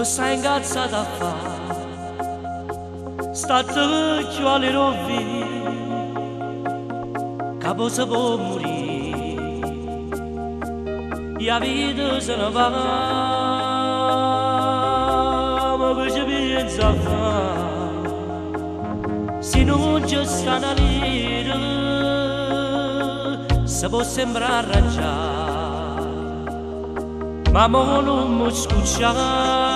sei incazzata a fare? State più alle rovine, capo si può morire, e la vita se ne va, ma che ci pensa a fare? Se non ci sta una lira, si può sembrare arrangiare, ma mo non mi scucciare.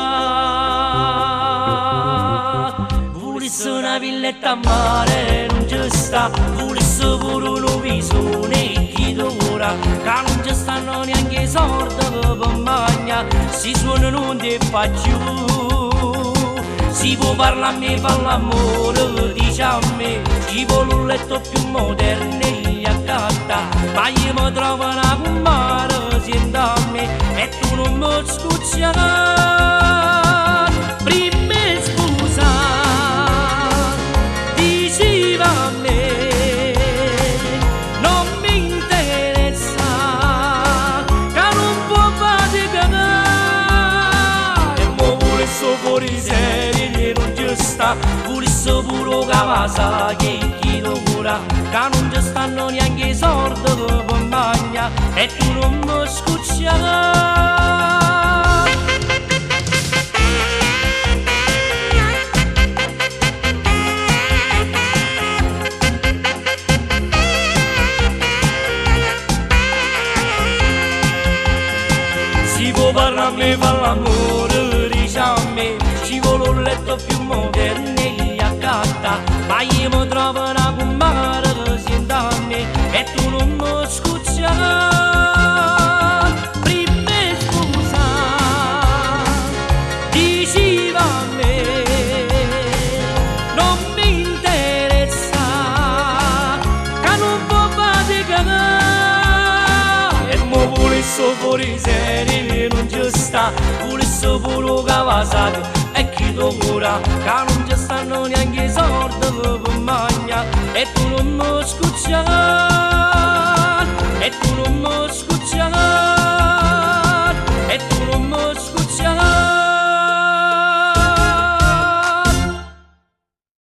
Volesse una villetta a mare, non ci sta, volesse pure un viso né chi d'ora, che non ci stanno neanche i soldi per mangiare, si suona non ti fa più. Si può parlare a me, fa l'amore, dice a me, ci vuole un letto più moderno e gli accatta, ma io mi trovo una comare, sento a me, e tu non mi scuccerai. Prima scusa, diceva a me, non mi interessa, che non può faticare, e mo volesse fuori serie, non ci sta, volesse pure Kawasaki, chi lo cura, che non ci stanno neanche i soldi per mangiare, e tu non mi scuccerai. Si può parlare a me, fa l'amore, dice a me, ci vuole un letto più moderno e gli accatta, ma io mi trovo una comare che sento a me, e tu non mi scuccerai. Prima scusa, diceva a me, non mi interessa, che non può faticare, e mo volesse fuori serie, non ci sta, volesse pure Kawasaki, e chi lo cura, che non ci stanno neanche i soldi per mangiare, e tu non mi scucciare.